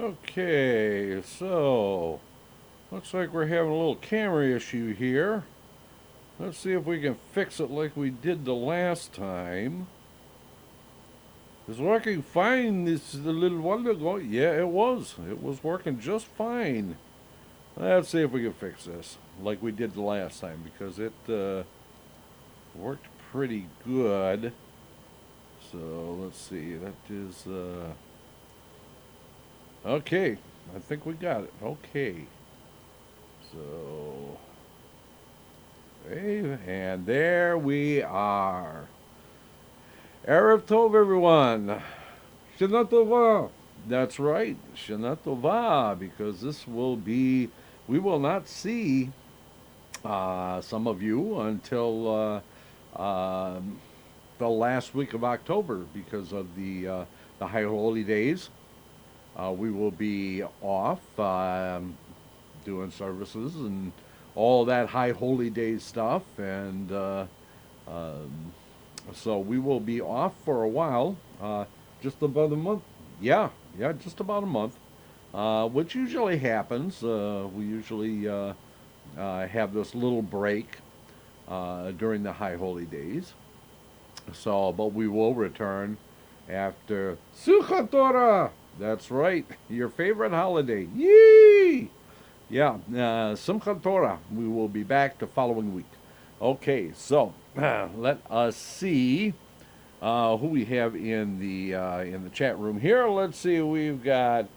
Okay, so looks like we're having a little camera issue here. Let's see if we can fix it like we did the last time. It's working fine this a little while ago. Yeah, it was. It was working just fine. Let's see if we can fix this like we did the last time because it worked pretty good. So let's see. That is okay. I think we got it. Okay. So, hey, and there we are. Erev Tov, everyone. Shana Tova. That's right, Shana Tova, because we will not see some of you until the last week of October because of the high holy days. We will be off. Doing services and all that high holy day stuff, and um, so we will be off for a while, just about a month. Yeah, yeah, just about a month, which usually happens. We usually have this little break during the high holy days. So, but we will return after Sukkot Torah. That's right, your favorite holiday. Yee! Yeah, Simchat Torah. We will be back the following week. Okay, so let us see who we have in the chat room here. Let's see. We have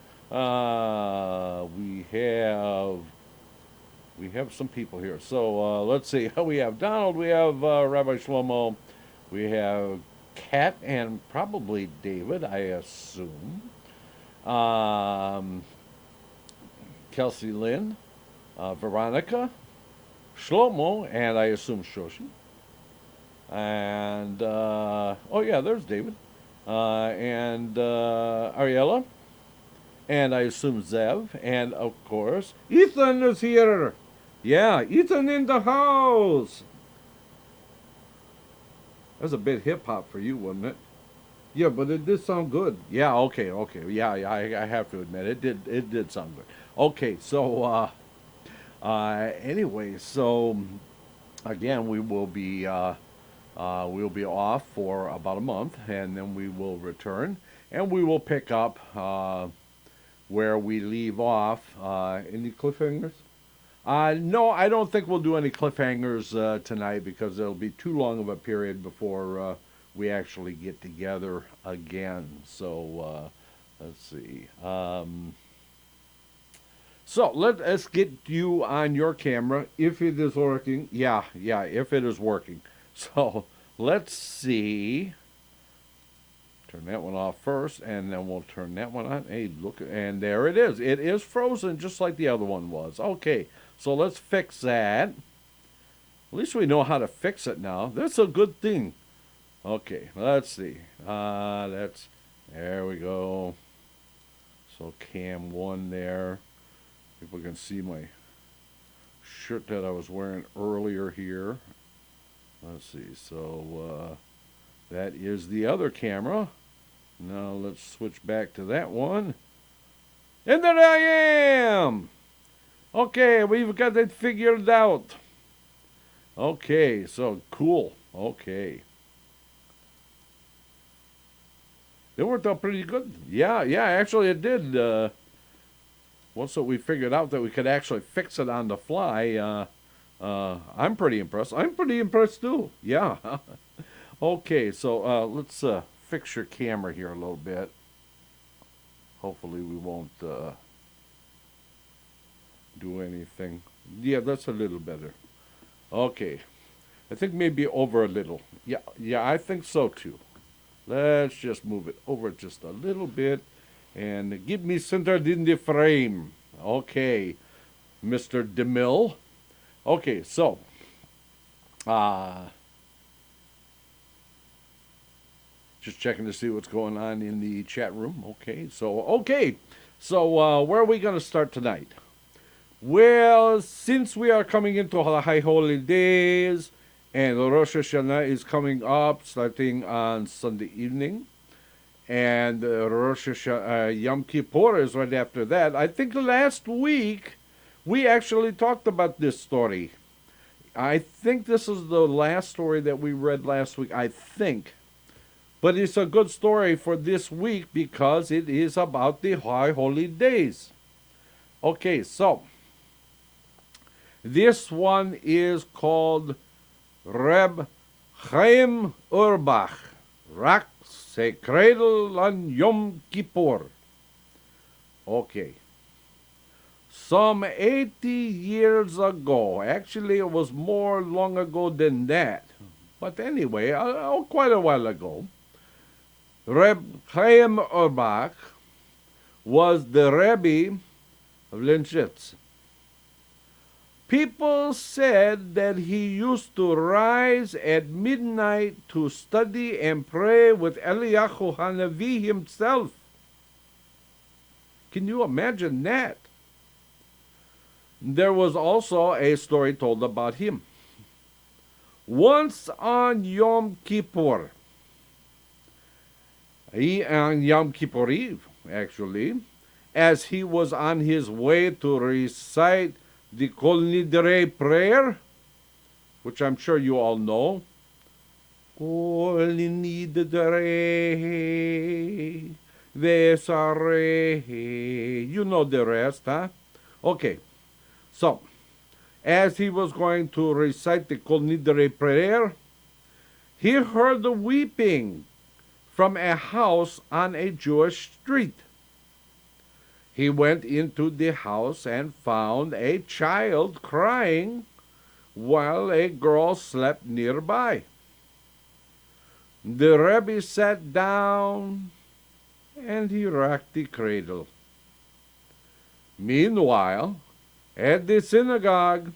some people here. So let's see. We have Donald. We have Rabbi Shlomo. We have Kat and probably David, I assume. Um, Kelsey Lynn, Veronica, Shlomo, and I assume Shoshi. And, oh yeah, there's David. And Ariella. And I assume Zev. And, of course, Ethan is here. Yeah, Ethan in the house. That's a bit hip hop for you, wasn't it? Yeah, but it did sound good. Yeah, okay, okay. Yeah, yeah, I have to admit it did sound good. Okay, so anyway, so again, we'll be off for about a month, and then we will return, and we will pick up where we leave off. Any cliffhangers? No, I don't think we'll do any cliffhangers tonight because it'll be too long of a period before we actually get together again. So let's see. So let's get you on your camera if it is working. Yeah, yeah, if it is working. So let's see. Turn that one off first, and then we'll turn that one on. Hey, look, and there it is. It is frozen just like the other one was. Okay, so let's fix that. At least we know how to fix it now. That's a good thing. Okay, let's see. There we go. So cam one there. If we can see my shirt that I was wearing earlier here. Let's see. So that is the other camera. Now let's switch back to that one. And there I am! Okay, we've got it figured out. Okay, so cool. Okay. It worked out pretty good. Yeah, actually it did. Once that we figured out that we could actually fix it on the fly, I'm pretty impressed. I'm pretty impressed too. Yeah. Okay, so let's fix your camera here a little bit. Hopefully we won't do anything. Yeah, that's a little better. Okay. I think maybe over a little. Yeah, I think so too. Let's just move it over just a little bit and get me centered in the frame. Okay, Mr. DeMille. Okay, so just checking to see what's going on in the chat room. Okay, so where are we going to start tonight? Well, since we are coming into the high holy days, and Rosh Hashanah is coming up starting on Sunday evening, and Yom Kippur is right after that. I think last week we actually talked about this story. I think this is the last story that we read last week, I think. But it's a good story for this week because it is about the high holy days. Okay, so this one is called Reb Chaim Urbach, Rak Sekredel on Yom Kippur. Okay. Some 80 years ago, actually it was more long ago than that, but anyway, quite a while ago, Reb Chaim Urbach was the Rebbe of Linschitz. People said that he used to rise at midnight to study and pray with Eliyahu Hanavi himself. Can you imagine that? There was also a story told about him. Once on Yom Kippur, on Yom Kippur Eve, actually, as he was on his way to recite the Kol Nidrei prayer, which I'm sure you all know. Kol Nidrei Vesarei. You know the rest, huh? Okay. So, as he was going to recite the Kol Nidrei prayer, he heard the weeping from a house on a Jewish street. He went into the house and found a child crying while a girl slept nearby. The Rebbe sat down and he rocked the cradle. Meanwhile, at the synagogue,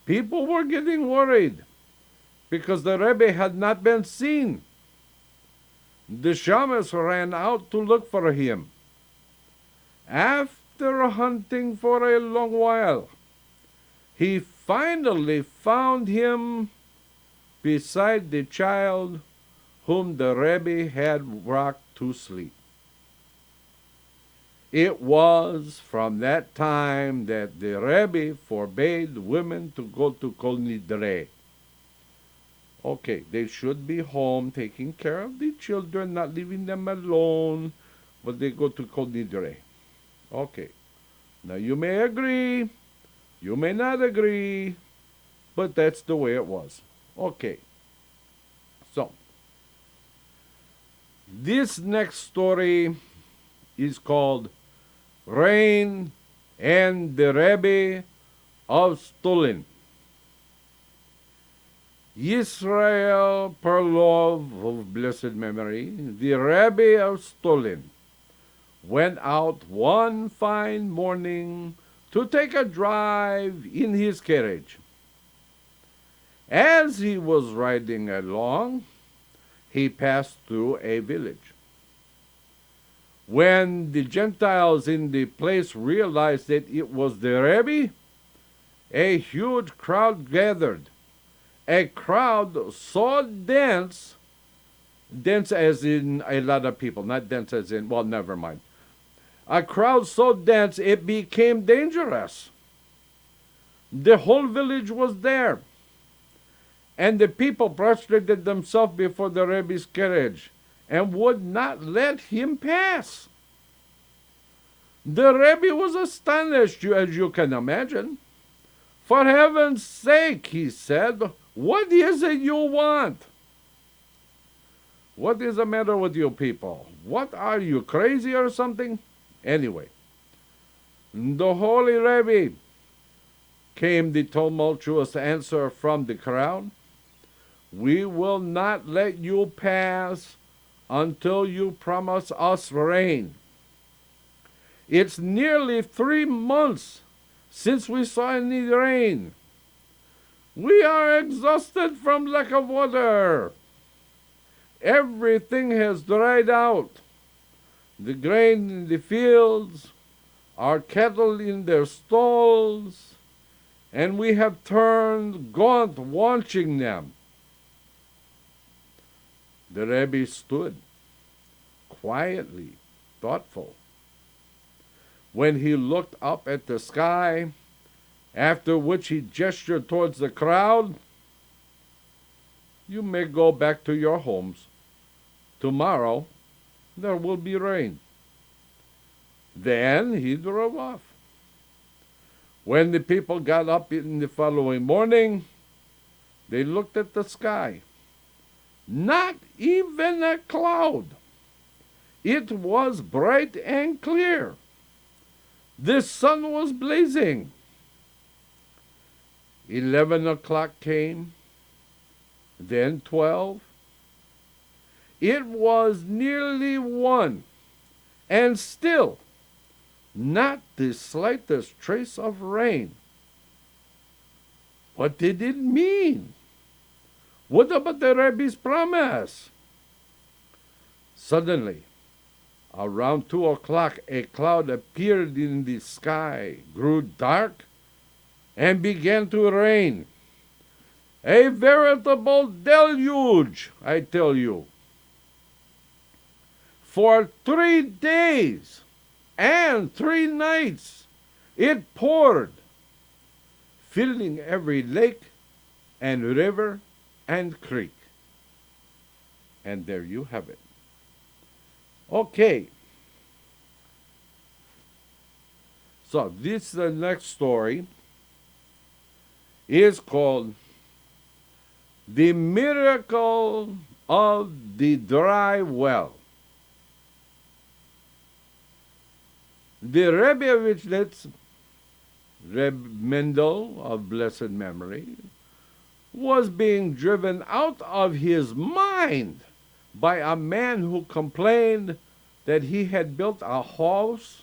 people were getting worried because the Rebbe had not been seen. The shamans ran out to look for him. After hunting for a long while, he finally found him beside the child whom the Rebbe had rocked to sleep. It was from that time that the Rebbe forbade women to go to Kol Nidrei. Okay, they should be home taking care of the children, not leaving them alone, but they go to Kol Nidrei. Okay, now you may agree, you may not agree, but that's the way it was. Okay, so this next story is called Rain and the Rebbe of Stulin. Yisrael Perlov of blessed memory, the Rebbe of Stulin, went out one fine morning to take a drive in his carriage. As he was riding along, he passed through a village. When the Gentiles in the place realized that it was the Rebbe, a huge crowd gathered. A crowd so dense as in a lot of people, not dense as in, well, never mind. A crowd so dense it became dangerous. The whole village was there. And the people prostrated themselves before the Rebbe's carriage and would not let him pass. The Rebbe was astonished, as you can imagine. For heaven's sake, he said, what is it you want? What is the matter with you people? What are you, crazy or something? Anyway, the holy Rebbe, came the tumultuous answer from the crowd. We will not let you pass until you promise us rain. It's nearly 3 months since we saw any rain. We are exhausted from lack of water. Everything has dried out. The grain in the fields, our cattle in their stalls, and we have turned gaunt watching them. The Rebbe stood quietly, thoughtful. When he looked up at the sky, after which he gestured towards the crowd, "You may go back to your homes. Tomorrow there will be rain." Then he drove off. When the people got up in the following morning, they looked at the sky. Not even a cloud. It was bright and clear. The sun was blazing. 11 o'clock came, then 12. It was nearly 1, and still not the slightest trace of rain. What did it mean? What about the Rebbe's promise? Suddenly, around 2 o'clock, a cloud appeared in the sky, grew dark, and began to rain. A veritable deluge, I tell you. For 3 days and 3 nights it poured, filling every lake and river and creek. And there you have it. Okay. So this the next story is called The Miracle of the Dry Well. The Rebbe of Vishnitz, Reb Mendel of blessed memory, was being driven out of his mind by a man who complained that he had built a house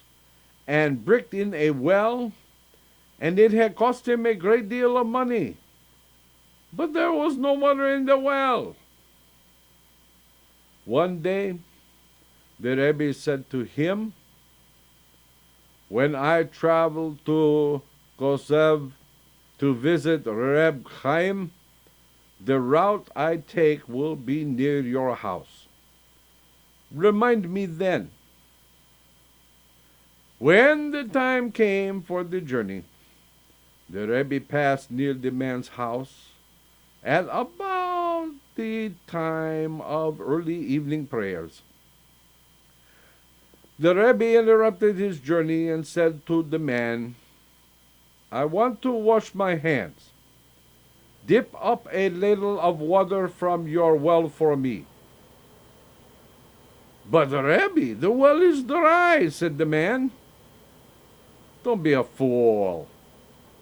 and bricked in a well, and it had cost him a great deal of money. But there was no water in the well. One day, the Rebbe said to him, "When I travel to Kosev to visit Reb Chaim, the route I take will be near your house. Remind me then." When the time came for the journey, the Rebbe passed near the man's house at about the time of early evening prayers. The Rebbe interrupted his journey and said to the man, "I want to wash my hands. Dip up a ladle of water from your well for me." "But Rebbe, the well is dry," said the man. "Don't be a fool.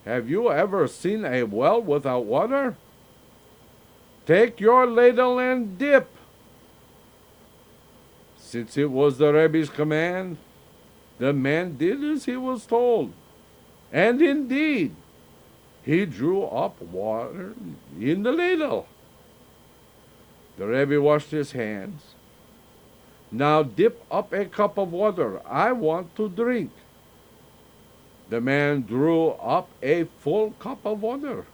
Have you ever seen a well without water? Take your ladle and dip." Since it was the Rebbe's command, the man did as he was told. And indeed, he drew up water in the ladle. The Rebbe washed his hands. "Now dip up a cup of water. I want to drink." The man drew up a full cup of water.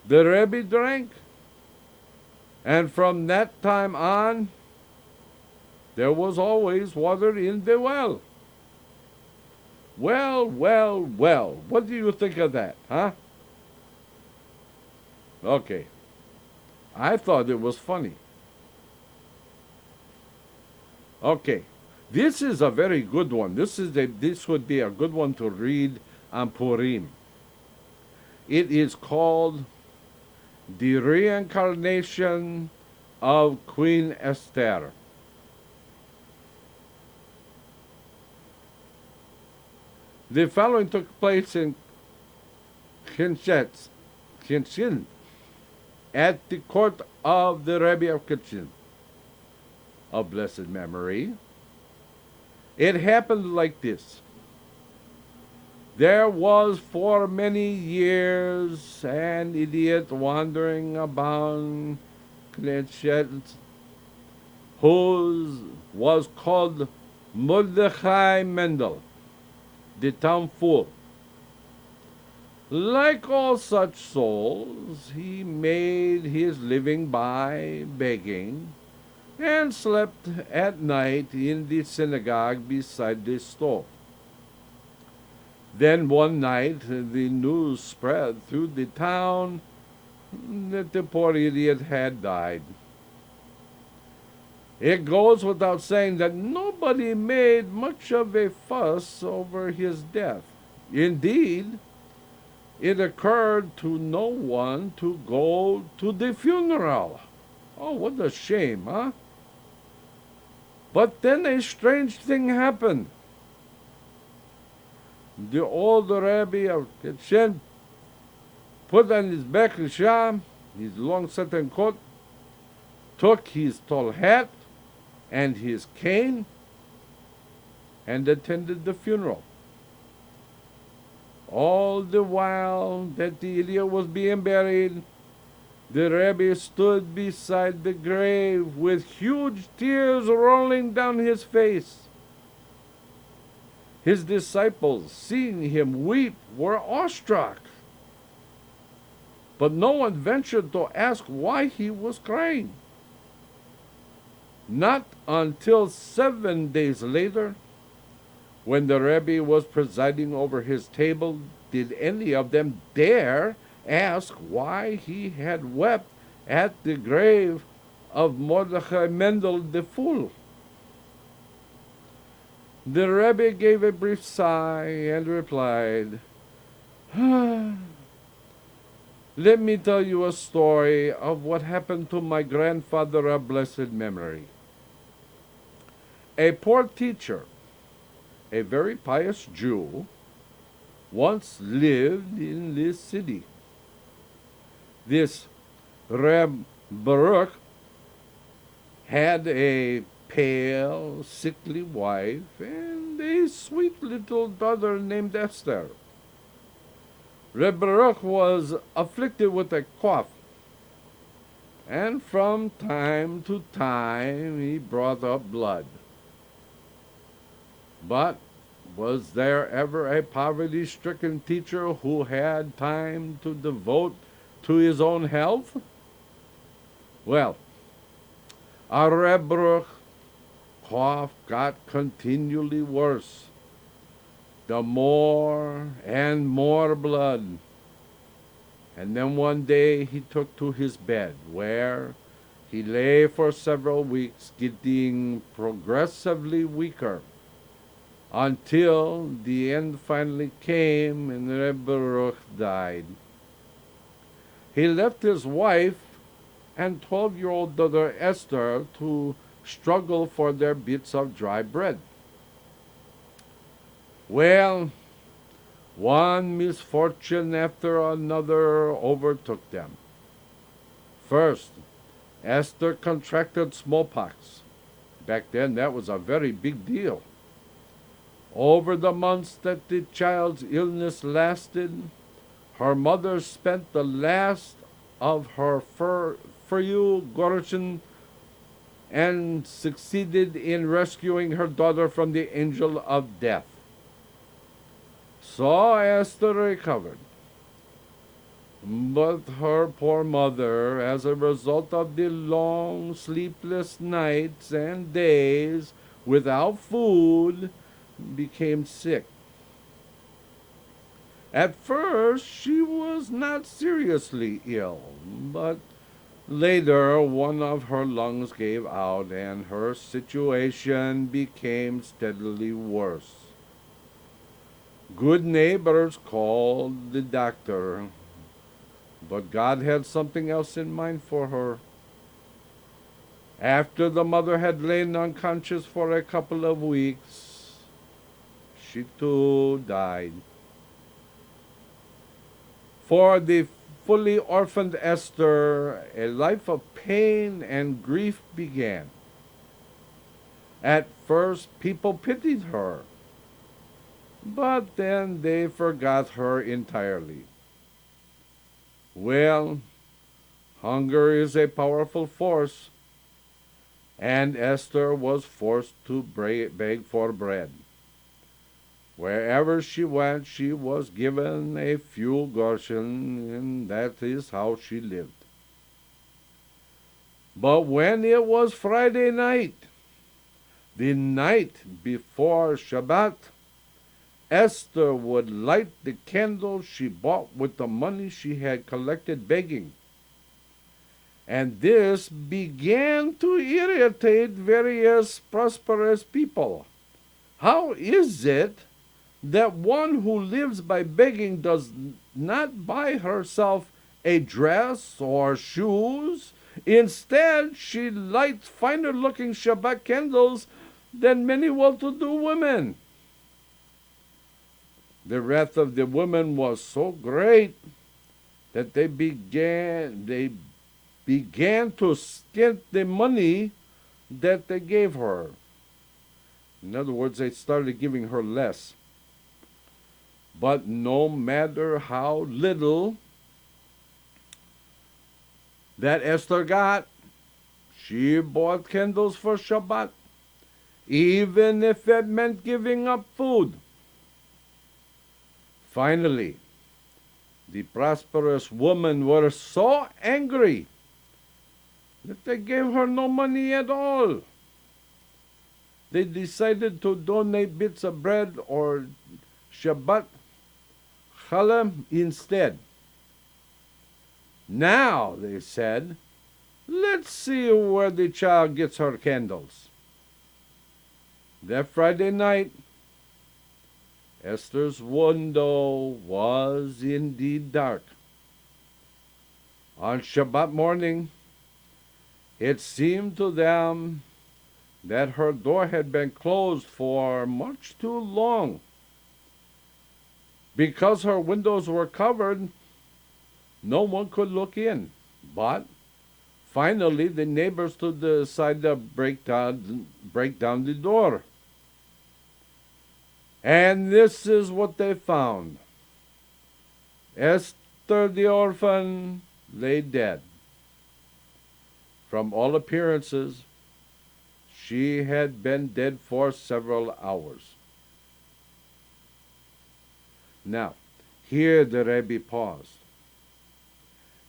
The Rebbe drank. And from that time on, there was always water in the well. Well, well, well. What do you think of that, huh? Okay. I thought it was funny. Okay. This is a very good one. This would be a good one to read on Purim. It is called The Reincarnation of Queen Esther. The following took place in Kinshin, at the court of the Rebbe of Kinshin, of blessed memory. It happened like this. There was for many years an idiot wandering about Kinshin, who was called Mordechai Mendel, the town fool. Like all such souls, he made his living by begging, and slept at night in the synagogue beside the stove. Then one night the news spread through the town that the poor idiot had died. It goes without saying that nobody made much of a fuss over his death. Indeed, it occurred to no one to go to the funeral. Oh, what a shame, huh? But then a strange thing happened. The old Rabbi of Ketchen put on his back sham, his long satin coat, took his tall hat and his cane, and attended the funeral. All the while that the idiot was being buried, the Rebbe stood beside the grave with huge tears rolling down his face. His disciples, seeing him weep, were awestruck. But no one ventured to ask why he was crying. Not until 7 days later, when the Rebbe was presiding over his table, did any of them dare ask why he had wept at the grave of Mordechai Mendel the fool. The Rebbe gave a brief sigh and replied, "Let me tell you a story of what happened to my grandfather of blessed memory. A poor teacher, a very pious Jew, once lived in this city. This Reb Baruch had a pale, sickly wife and a sweet little daughter named Esther. Reb Baruch was afflicted with a cough, and from time to time he brought up blood. But was there ever a poverty-stricken teacher who had time to devote to his own health? Well, our Reb Baruch cough got continually worse. The more and more blood. And then one day he took to his bed, where he lay for several weeks, getting progressively weaker, until the end finally came and Reb Baruch died. He left his wife and 12-year-old daughter Esther to struggle for their bits of dry bread. Well, one misfortune after another overtook them. First, Esther contracted smallpox. Back then, that was a very big deal. Over the months that the child's illness lasted, her mother spent the last of her few groschen and succeeded in rescuing her daughter from the angel of death. So Esther recovered. But her poor mother, as a result of the long sleepless nights and days without food, became sick. At first, she was not seriously ill, but later one of her lungs gave out and her situation became steadily worse. Good neighbors called the doctor, but God had something else in mind for her. After the mother had lain unconscious for a couple of weeks, she too died. For the fully orphaned Esther, a life of pain and grief began. At first, people pitied her, but then they forgot her entirely. Well, hunger is a powerful force, and Esther was forced to beg for bread. Wherever she went, she was given a few groschen, and that is how she lived. But when it was Friday night, the night before Shabbat, Esther would light the candles she bought with the money she had collected begging. And this began to irritate various prosperous people. How is it that one who lives by begging does not buy herself a dress or shoes? Instead, she lights finer looking Shabbat candles than many well to do women. The wrath of the women was so great that they began to skint the money that they gave her. In other words, they started giving her less. But no matter how little that Esther got, she bought candles for Shabbat, even if it meant giving up food. Finally, the prosperous women were so angry that they gave her no money at all. They decided to donate bits of bread or Shabbat challah instead. Now, they said, let's see where the child gets her candles. That Friday night, Esther's window was indeed dark. On Shabbat morning, it seemed to them that her door had been closed for much too long. Because her windows were covered, no one could look in. But finally, the neighbors decided to break down the door. And this is what they found. Esther the orphan lay dead. From all appearances, she had been dead for several hours. Now, here the Rebbe paused.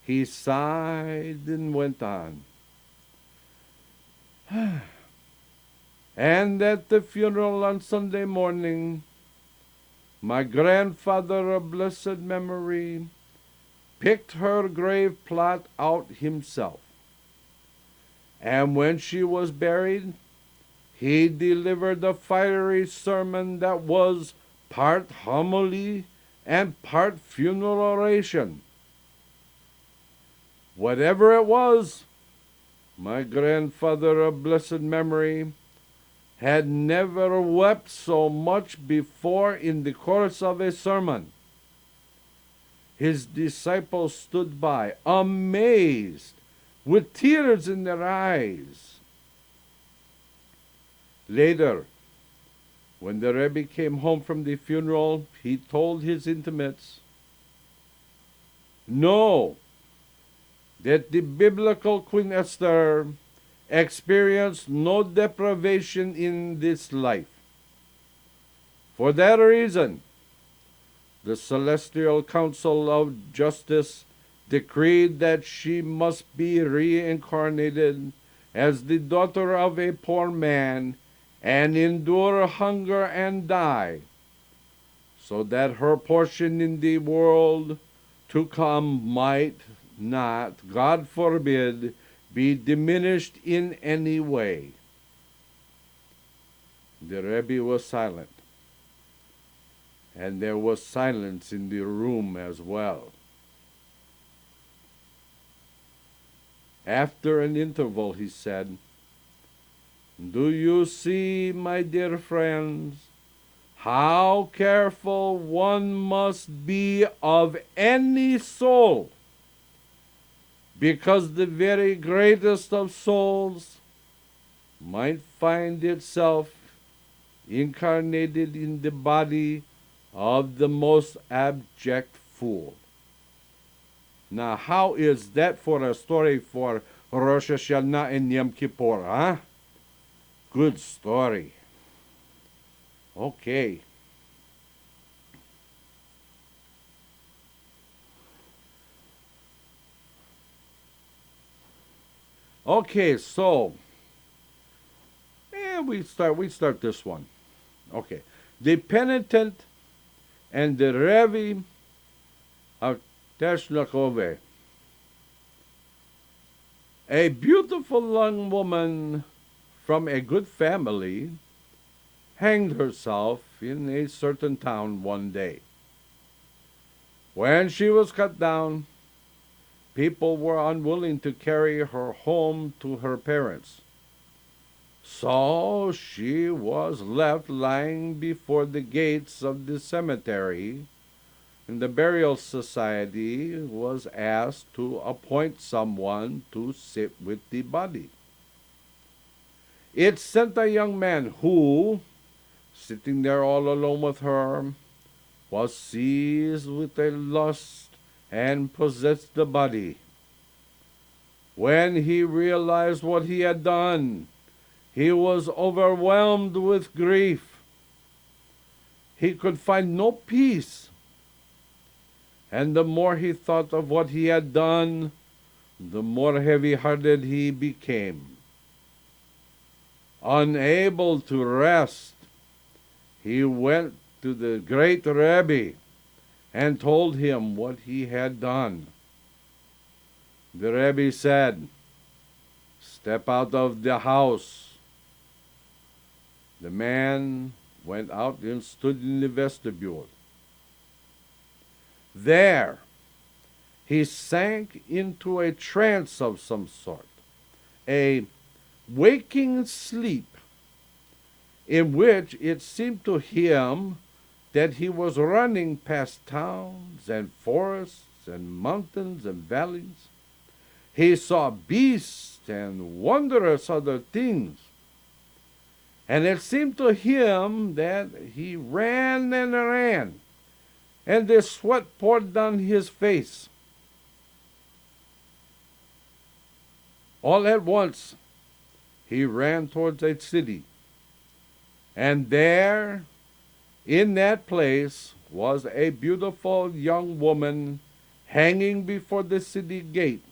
He sighed and went on. And at the funeral on Sunday morning, my grandfather of blessed memory picked her grave plot out himself. And when she was buried, he delivered a fiery sermon that was part homily and part funeral oration. Whatever it was, my grandfather of blessed memory had never wept so much before in the course of a sermon. His disciples stood by, amazed, with tears in their eyes. Later, when the Rebbe came home from the funeral, he told his intimates, "Know that the biblical Queen Esther experienced no deprivation in this life. For that reason, the Celestial Council of Justice decreed that she must be reincarnated as the daughter of a poor man and endure hunger and die, so that her portion in the world to come might not, God forbid, be diminished in any way." The Rebbe was silent, and there was silence in the room as well. After an interval, he said, "Do you see, my dear friends, how careful one must be of any soul? Because the very greatest of souls might find itself incarnated in the body of the most abject fool." Now, how is that for a story for Rosh Hashanah and Yom Kippur, huh? Good story. Okay. Okay, so we start this one. Okay. The penitent and the Rebbe of Teshnakove. A beautiful young woman from a good family hanged herself in a certain town one day. When she was cut down, people were unwilling to carry her home to her parents. So she was left lying before the gates of the cemetery, and the burial society was asked to appoint someone to sit with the body. It sent a young man who, sitting there all alone with her, was seized with a lust and possessed the body. When he realized what he had done, he was overwhelmed with grief. He could find no peace, and the more he thought of what he had done, the more heavy-hearted he became. Unable to rest, he went to the great Rebbe and told him what he had done. The Rebbe said, "Step out of the house." The man went out and stood in the vestibule. There, he sank into a trance of some sort, a waking sleep, in which it seemed to him that he was running past towns and forests and mountains and valleys. He saw beasts and wondrous other things. And it seemed to him that he ran and ran, and the sweat poured down his face. All at once, he ran towards a city, and there, in that place, was a beautiful young woman hanging before the city gate.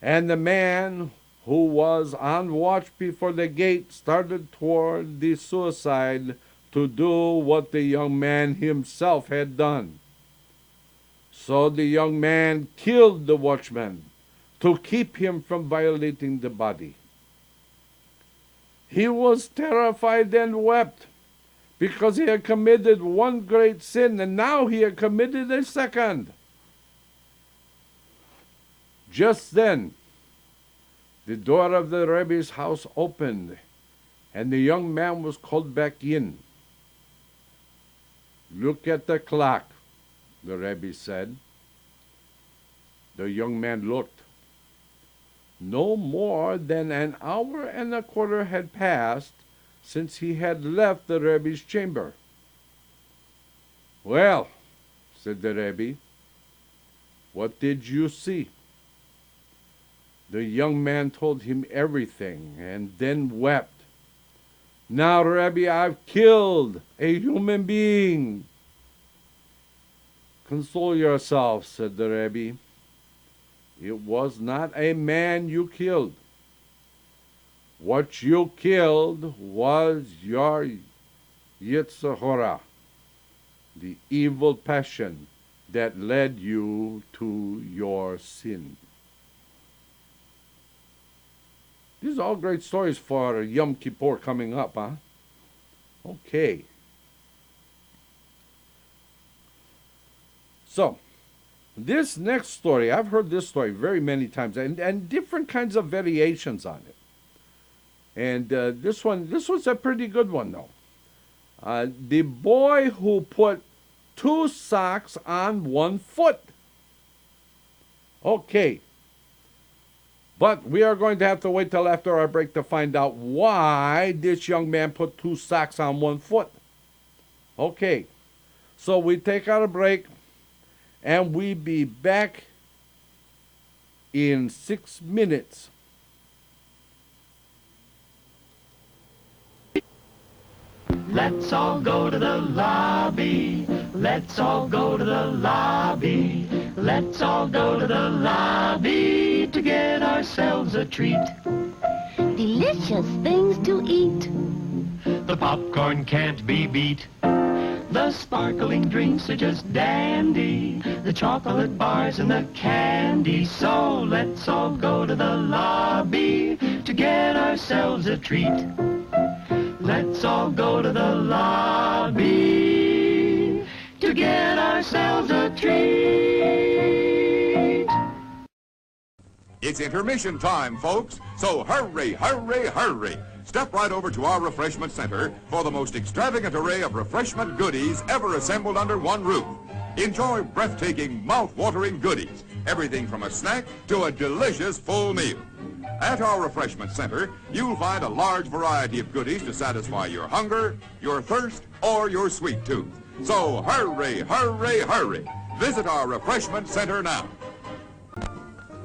And the man who was on watch before the gate started toward the suicide to do what the young man himself had done. So the young man killed the watchman to keep him from violating the body. He was terrified and wept because he had committed one great sin, and now he had committed a second. Just then, the door of the Rebbe's house opened, and the young man was called back in. "Look at the clock," the Rebbe said. The young man looked. No more than an hour and a quarter had passed since he had left the Rebbe's chamber. "Well," said the Rebbe, "what did you see?" The young man told him everything and then wept. "Now, Rebbe, I've killed a human being." "Console yourself," said the Rebbe. "It was not a man you killed. What you killed was your Yetzer Hara, the evil passion that led you to your sin." These are all great stories for Yom Kippur coming up, huh? Okay. So, this next story, I've heard this story very many times, and different kinds of variations on it. And this was a pretty good one, though. The boy who put 2 socks on 1 foot. Okay. But we are going to have to wait till after our break to find out why this young man put 2 socks on 1 foot. Okay. So we take out a break, and we be back in 6 minutes. Let's all go to the lobby. Let's all go to the lobby. Let's all go to the lobby to get ourselves a treat. Delicious things to eat. The popcorn can't be beat. The sparkling drinks are just dandy. The chocolate bars and the candy. So let's all go to the lobby to get ourselves a treat. Let's all go to the lobby to get ourselves a treat. It's intermission time, folks, so hurry, hurry, hurry. Step right over to our refreshment center for the most extravagant array of refreshment goodies ever assembled under one roof. Enjoy breathtaking, mouth-watering goodies, everything from a snack to a delicious full meal. At our refreshment center, you'll find a large variety of goodies to satisfy your hunger, your thirst, or your sweet tooth. So hurry, hurry, hurry. Visit our refreshment center now.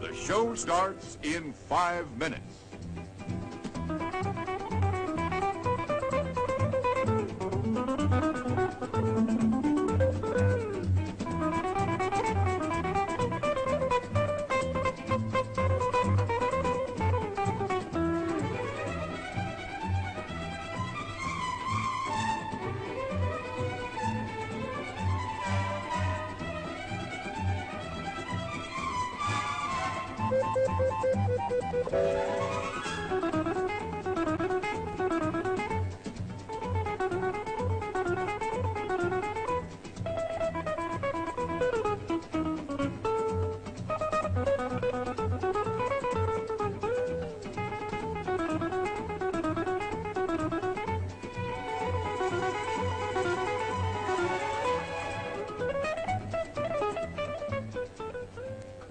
The show starts in 5 minutes.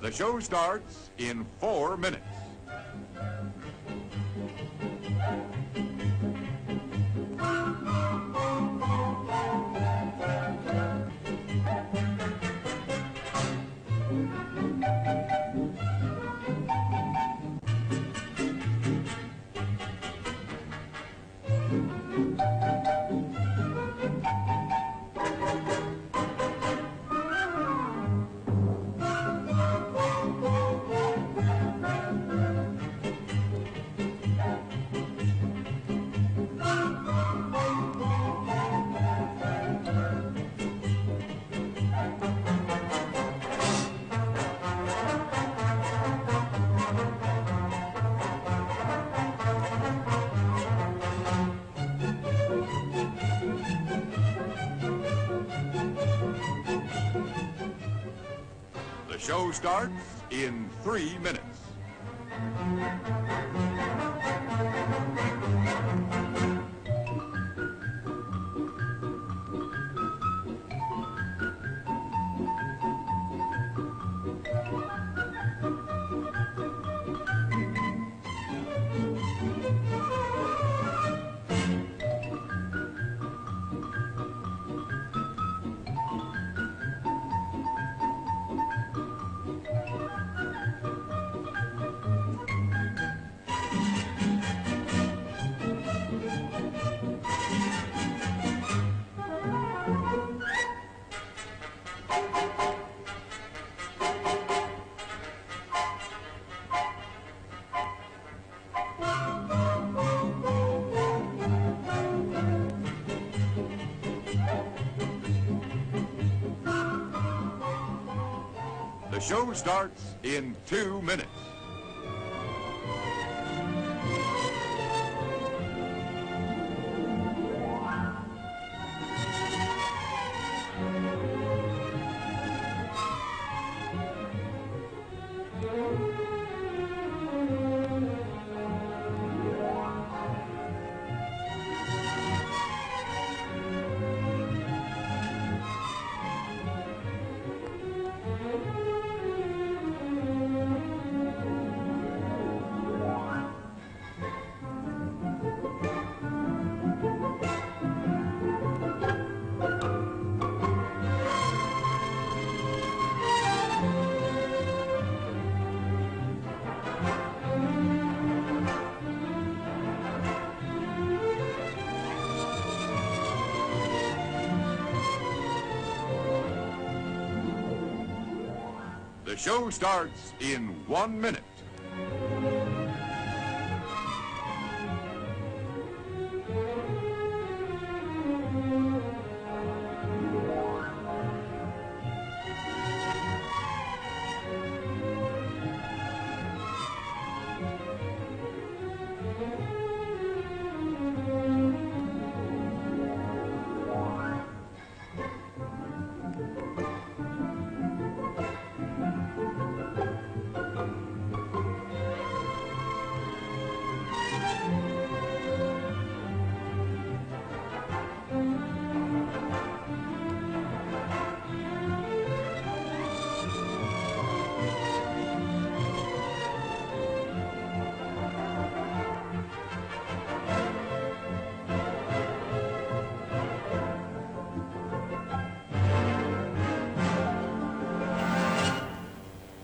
The show starts in 4 minutes. The show starts in 3 minutes. The show starts in 2 minutes. show starts in 1 minute.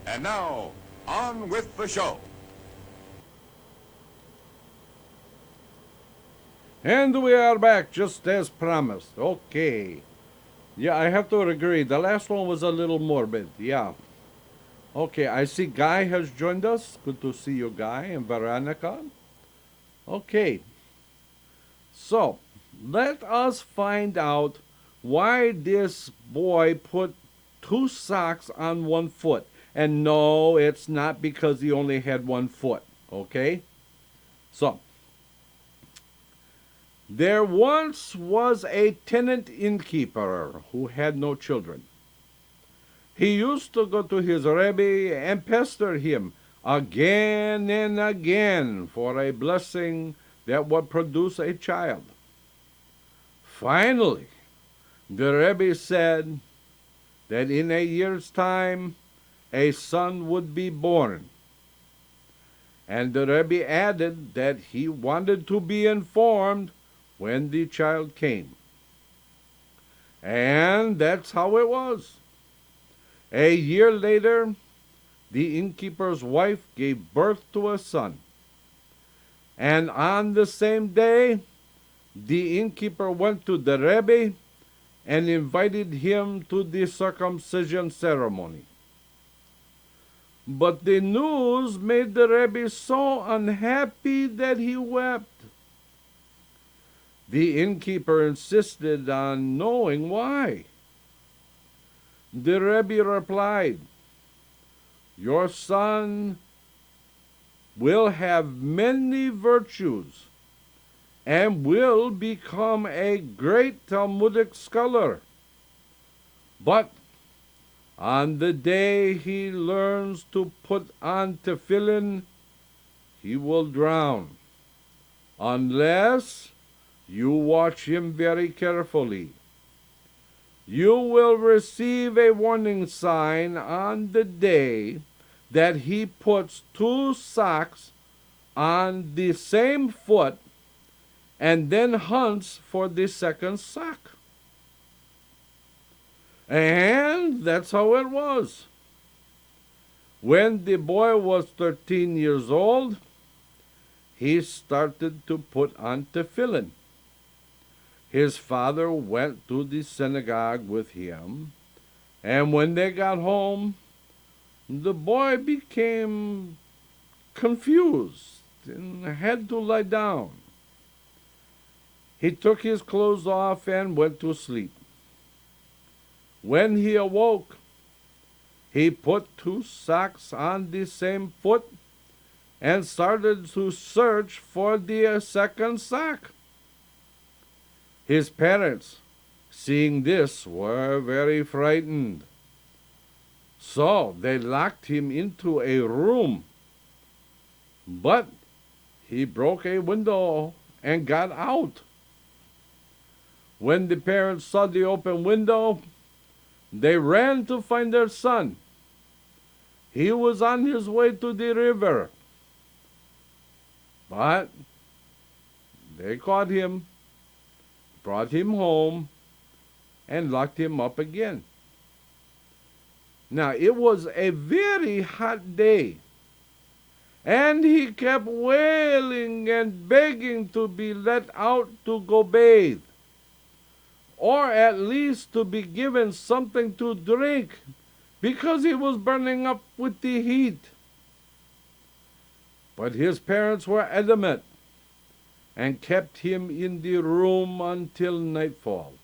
And now, on with the show. And we are back, just as promised. Okay. Yeah, I have to agree. The last one was a little morbid. Yeah. Okay, I see Guy has joined us. Good to see you, Guy, and Veronica. Okay. So, let us find out why this boy put 2 socks on 1 foot. And no, it's not because he only had 1 foot. Okay? So, there once was a tenant innkeeper who had no children. He used to go to his Rebbe and pester him again and again for a blessing that would produce a child. Finally, the Rebbe said that in a year's time a son would be born. And the Rebbe added that he wanted to be informed when the child came. And that's how it was. A year later, the innkeeper's wife gave birth to a son. And on the same day, the innkeeper went to the Rebbe and invited him to the circumcision ceremony. But the news made the Rebbe so unhappy that he wept. The innkeeper insisted on knowing why. The Rebbe replied, "Your son will have many virtues and will become a great Talmudic scholar. But on the day he learns to put on tefillin, he will drown, unless you watch him very carefully. You will receive a warning sign on the day that he puts 2 socks on the same foot and then hunts for the second sock." And that's how it was. When the boy was 13 years old, he started to put on tefillin. His father went to the synagogue with him, and when they got home, the boy became confused and had to lie down. He took his clothes off and went to sleep. When he awoke, he put 2 socks on the same foot and started to search for the second sock. His parents, seeing this, were very frightened. So they locked him into a room. But he broke a window and got out. When the parents saw the open window, they ran to find their son. He was on his way to the river. But they caught him, brought him home, and locked him up again. Now, it was a very hot day, and he kept wailing and begging to be let out to go bathe, or at least to be given something to drink, because he was burning up with the heat. But his parents were adamant and kept him in the room until nightfall.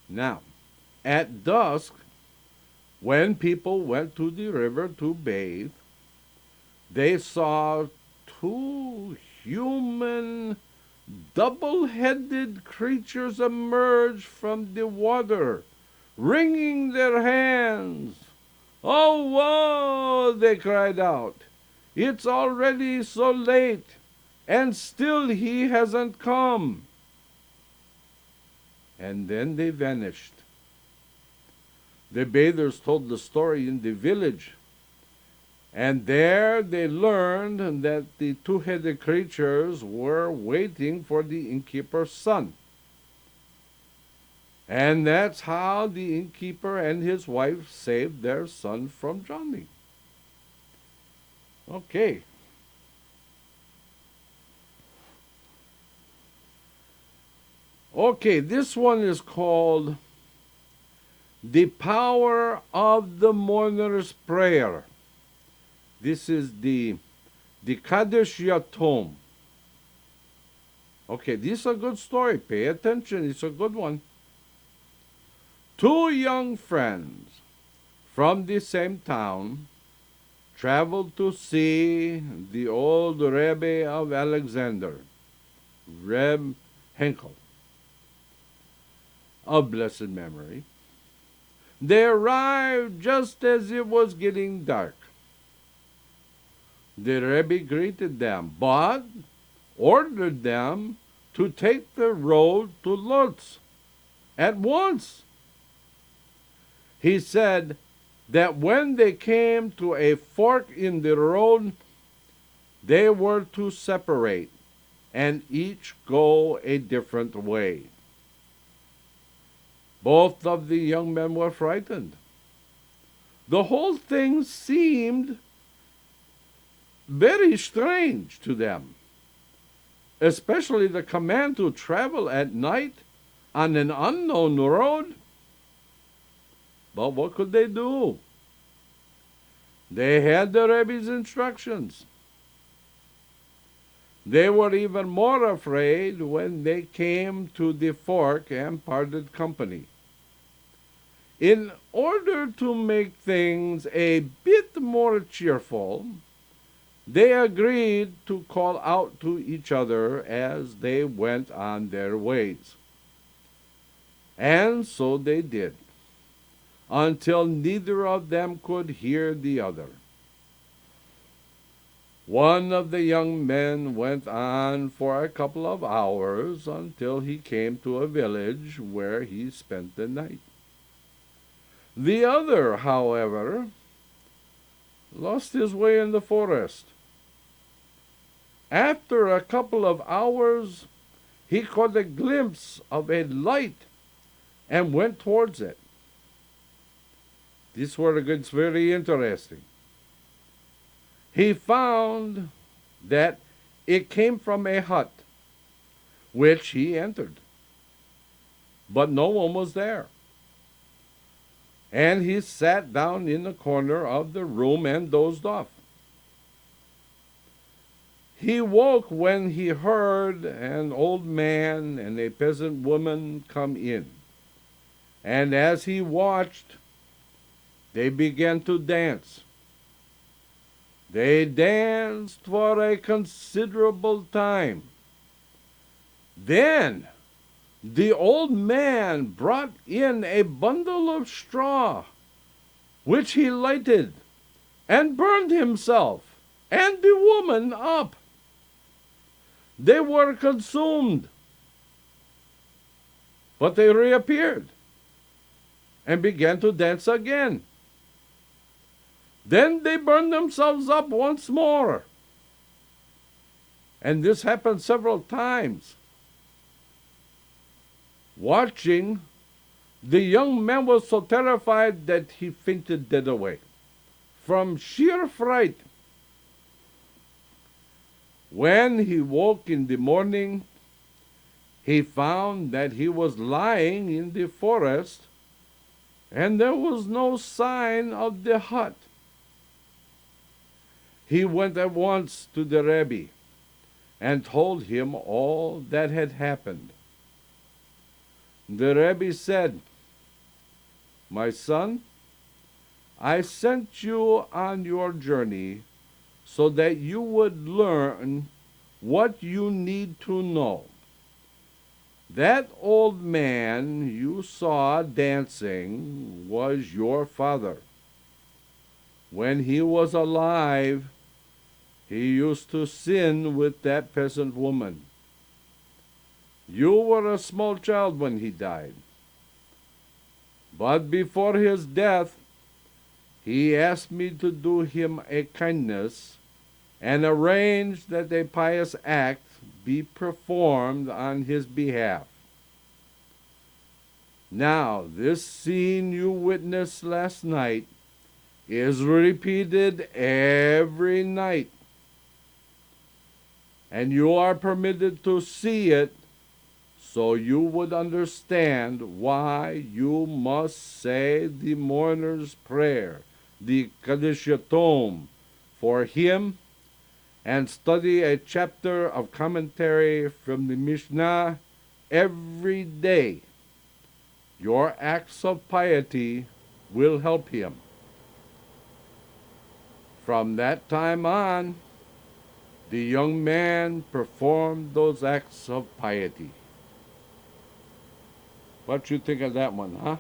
Now, at dusk, when people went to the river to bathe, they saw two human double-headed creatures emerge from the water, wringing their hands. "Oh, woe!" they cried out. "It's already so late, and still he hasn't come." And then they vanished. The bathers told the story in the village, and there they learned that the two-headed creatures were waiting for the innkeeper's son. And that's how the innkeeper and his wife saved their son from drowning. Okay. Okay, this one is called The Power of the Mourner's Prayer. This is the Kaddish Yatom. Okay, this is a good story. Pay attention. It's a good one. Two young friends from the same town traveled to see the old Rebbe of Alexander, Reb Henkel, of blessed memory. They arrived just as it was getting dark. The Rebbe greeted them, but ordered them to take the road to Lutz at once. He said that when they came to a fork in the road, they were to separate and each go a different way. Both of the young men were frightened. The whole thing seemed very strange to them, especially the command to travel at night on an unknown road. But what could they do? They had the Rebbe's instructions. They were even more afraid when they came to the fork and parted company. In order to make things a bit more cheerful, they agreed to call out to each other as they went on their ways. And so they did, until neither of them could hear the other. One of the young men went on for a couple of hours until he came to a village where he spent the night. The other, however, lost his way in the forest. After a couple of hours, he caught a glimpse of a light and went towards it. This where it gets very interesting. He found that it came from a hut, which he entered, but no one was there. And he sat down in the corner of the room and dozed off. He woke when he heard an old man and a peasant woman come in. And as he watched, they began to dance. They danced for a considerable time. Then the old man brought in a bundle of straw, which he lighted and burned himself and the woman up. They were consumed, but they reappeared and began to dance again. Then they burned themselves up once more. And this happened several times. Watching, the young man was so terrified that he fainted dead away from sheer fright. When he woke in the morning, he found that he was lying in the forest and there was no sign of the hut. He went at once to the Rebbe and told him all that had happened. The Rebbe said, "My son, I sent you on your journey so that you would learn what you need to know. That old man you saw dancing was your father. When he was alive, he used to sin with that peasant woman. You were a small child when he died. But before his death, he asked me to do him a kindness and arrange that a pious act be performed on his behalf. Now, this scene you witnessed last night is repeated every night, and you are permitted to see it so you would understand why you must say the mourner's prayer, the Kaddish Yatom, for him, and study a chapter of commentary from the Mishnah every day. Your acts of piety will help him." From that time on, the young man performed those acts of piety. What you think of that one, huh?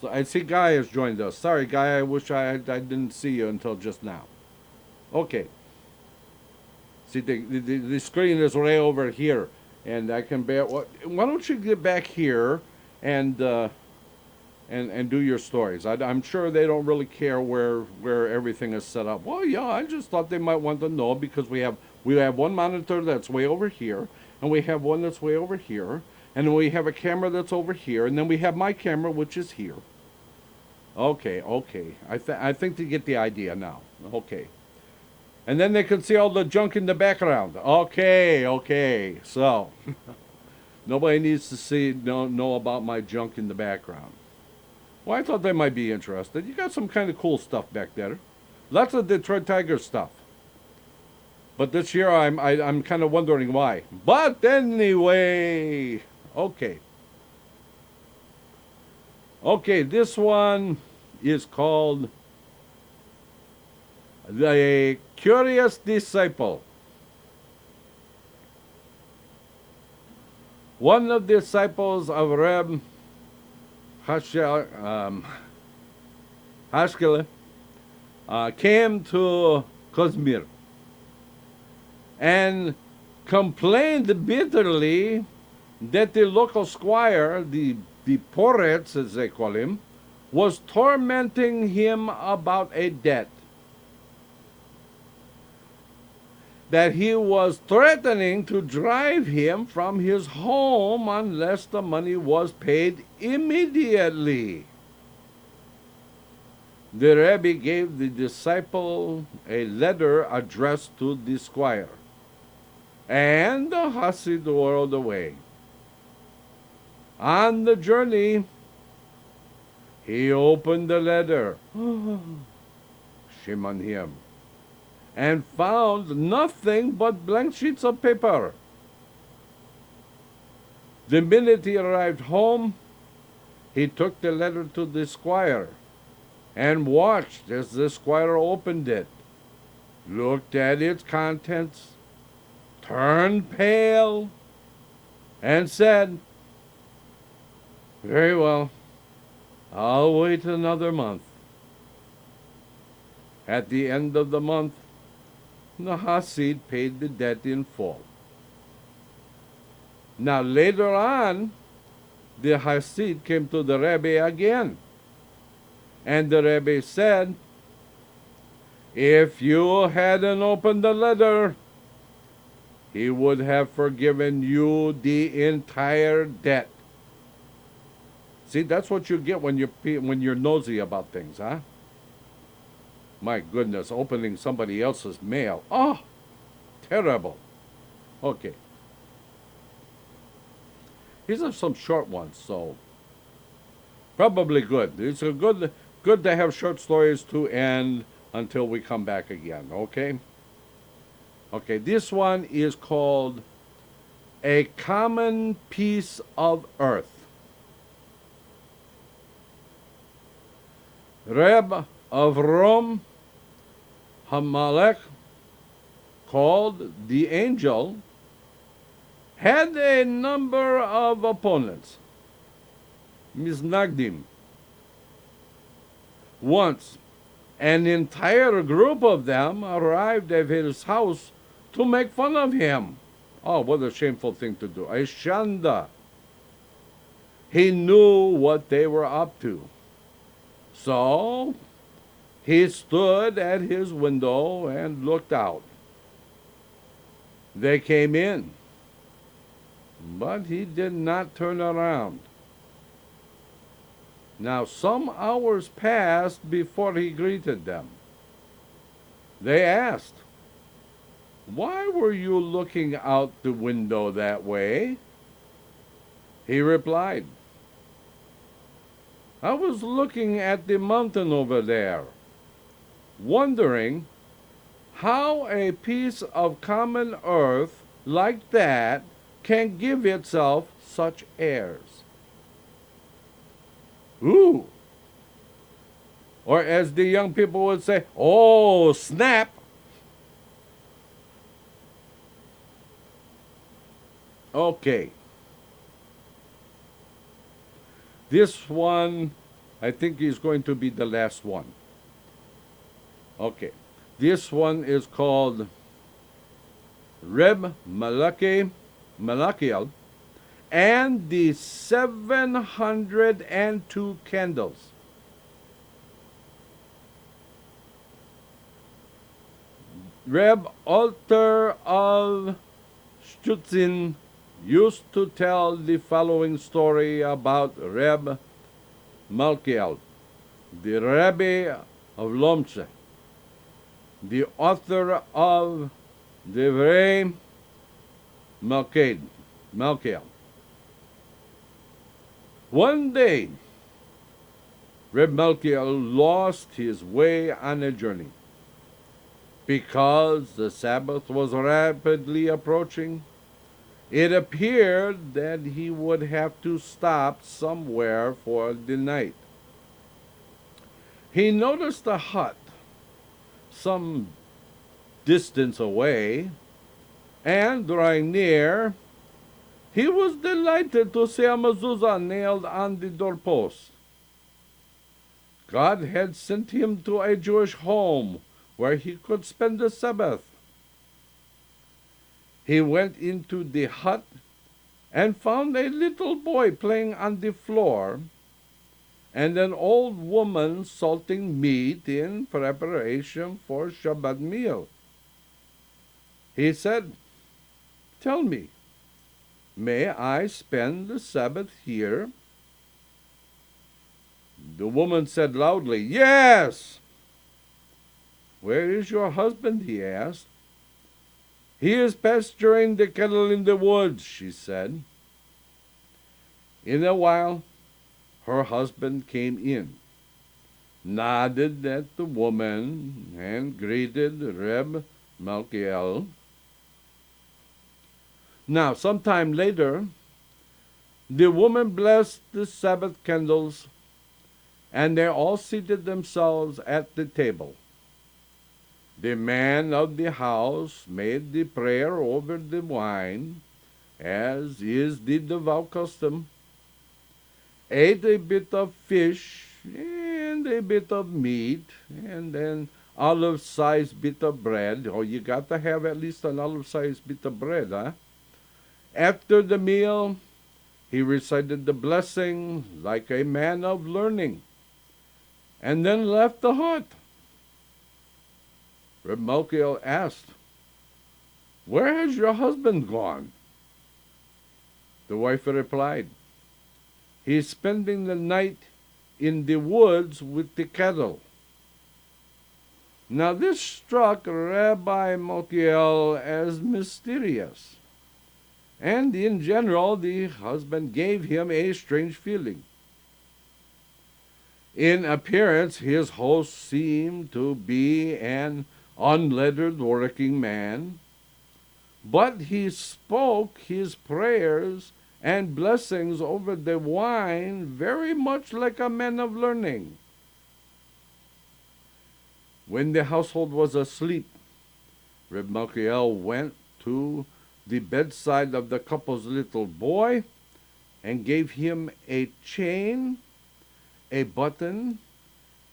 So I see Guy has joined us. Sorry, Guy, I wish I didn't see you until just now. Okay. See, the screen is right over here, and I can bear. Why don't you get back here and do your stories? I'm sure they don't really care where everything is set up. Well, yeah, I just thought they might want to know because we have one monitor that's way over here, and we have one that's way over here, and then we have a camera that's over here, and then we have my camera, which is here. Okay. I think they get the idea now. Okay. And then they can see all the junk in the background. Okay. So, nobody needs to know about my junk in the background. Well, I thought they might be interested. You got some kind of cool stuff back there. Lots of Detroit Tigers stuff. But this year I'm kind of wondering why. But anyway, okay. Okay, this one is called The Curious Disciple. One of the disciples of Reb Hashkel came to Kozmir and complained bitterly that the local squire, the Poretz, as they call him, was tormenting him about a debt. That he was threatening to drive him from his home unless the money was paid immediately. The Rebbe gave the disciple a letter addressed to the squire, and the Hasid whirled away. On the journey, he opened the letter, shame on him, and found nothing but blank sheets of paper. The minute he arrived home, he took the letter to the squire and watched as the squire opened it, looked at its contents, turned pale, and said, "Very well, I'll wait another month." At the end of the month, the Hasid paid the debt in full. Now later on, the Hasid came to the Rebbe again, and the Rebbe said, "If you hadn't opened the letter, he would have forgiven you the entire debt." See, that's what you get when you're nosy about things, huh? My goodness, opening somebody else's mail. Oh, terrible. Okay. These are some short ones, so probably good. It's a good to have short stories to end until we come back again, okay? Okay, this one is called A Common Piece of Earth. Reb of Rome Hamalek, called the angel, had a number of opponents, Misnagdim. Once, an entire group of them arrived at his house to make fun of him. Oh, what a shameful thing to do. A shanda. He knew what they were up to. So he stood at his window and looked out. They came in, but he did not turn around. Now, some hours passed before he greeted them. They asked, "Why were you looking out the window that way?" He replied, "I was looking at the mountain over there, wondering how a piece of common earth like that can give itself such airs." Ooh! Or as the young people would say, "Oh, snap!" Okay. This one, I think, is going to be the last one. Okay. This one is called Reb Malachiel and the 702 Candles. Reb Alter of Stutzin used to tell the following story about Reb Malkiel, the Rebbe of Lomce, the author of Devrei Malkiel. One day, Reb Malkiel lost his way on a journey. Because the Sabbath was rapidly approaching, it appeared that he would have to stop somewhere for the night. He noticed a hut some distance away, and drawing near, he was delighted to see a mezuzah nailed on the doorpost. God had sent him to a Jewish home where he could spend the Sabbath. He went into the hut and found a little boy playing on the floor and an old woman salting meat in preparation for Shabbat meal. He said, "Tell me, may I spend the Sabbath here?" The woman said loudly, "Yes." "Where is your husband?" he asked. "He is pasturing the cattle in the woods," she said. In a while, her husband came in, nodded at the woman, and greeted Reb Malkiel. Now, sometime later, the woman blessed the Sabbath candles, and they all seated themselves at the table. The man of the house made the prayer over the wine, as is the devout custom, ate a bit of fish and a bit of meat, and an olive-sized bit of bread. Oh, you got to have at least an olive-sized bit of bread, huh? After the meal, he recited the blessing like a man of learning, and then left the hut. Reb Malkiel asked, "Where has your husband gone?" The wife replied, "He is spending the night in the woods with the cattle." Now this struck Rabbi Malkiel as mysterious. and in general the husband gave him a strange feeling. In appearance, his host seemed to be an unlettered working man, but he spoke his prayers and blessings over the wine very much like a man of learning. When the household was asleep, Reb Malkiel went to the bedside of the couple's little boy and gave him a chain, a button,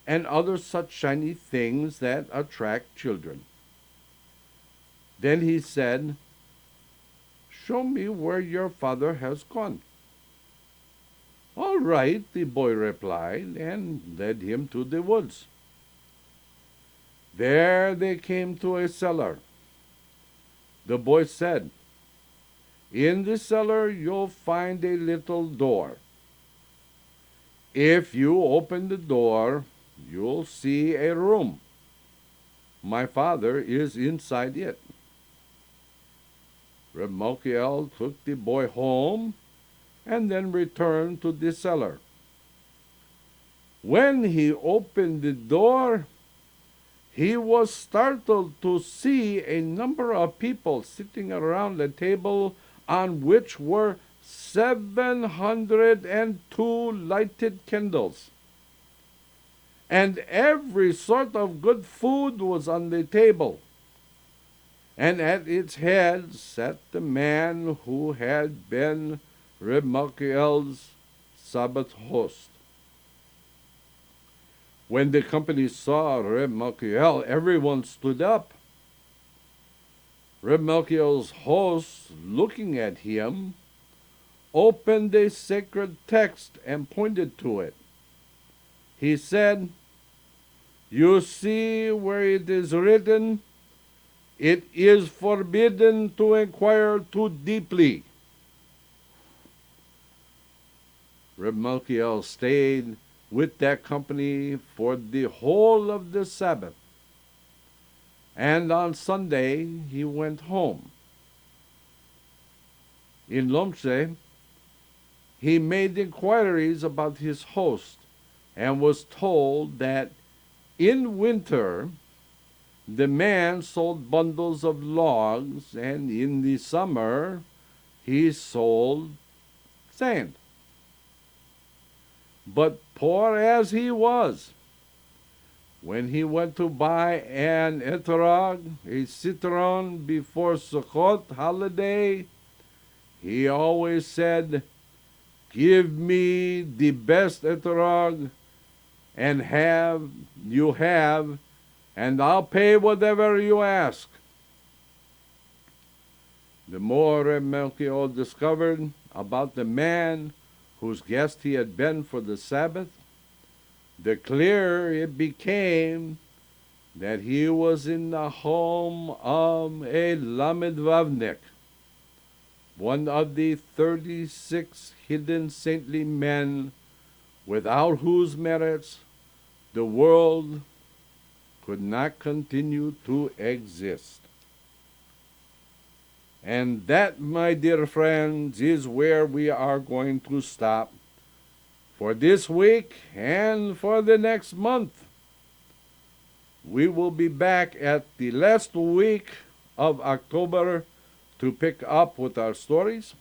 and other such shiny things that attract children. Then he said, "Show me where your father has gone." "All right," the boy replied, and led him to the woods. There they came to a cellar. The boy said, "In the cellar you'll find a little door. If you open the door, you'll see a room. My father is inside it." Reb Malkiel took the boy home and then returned to the cellar. When he opened the door, he was startled to see a number of people sitting around a table on which were 702 lighted candles. And every sort of good food was on the table. And at its head sat the man who had been Reb Malkiel's Sabbath host. When the company saw Reb Malkiel, everyone stood up. Reb Malkiel's host, looking at him, opened a sacred text and pointed to it. He said, "You see where it is written, 'It is forbidden to inquire too deeply.'" Reb Malkiel stayed with that company for the whole of the Sabbath, and on Sunday he went home. In Lomshe, he made inquiries about his host and was told that in winter the man sold bundles of logs, and in the summer he sold sand. But poor as he was, when he went to buy an etrog, a citron, before Sukkot holiday, he always said, "Give me the best etrog and have, and I'll pay whatever you ask." The more Reb Malkiel discovered about the man whose guest he had been for the Sabbath, the clearer it became that he was in the home of a Lamed Vavnik, one of the 36 hidden saintly men without whose merits the world could not continue to exist. And that, my dear friends, is where we are going to stop for this week and for the next month. We will be back at the last week of October to pick up with our stories.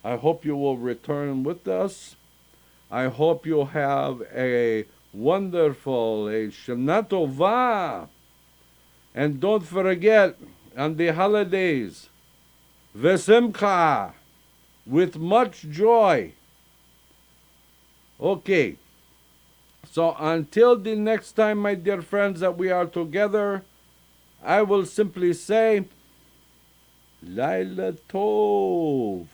I hope you will return with us. I hope you have a wonderful, a Shana Tova. And don't forget, on the holidays, V'simcha, with much joy. Okay, so until the next time, my dear friends, that we are together, I will simply say, Laila Tov.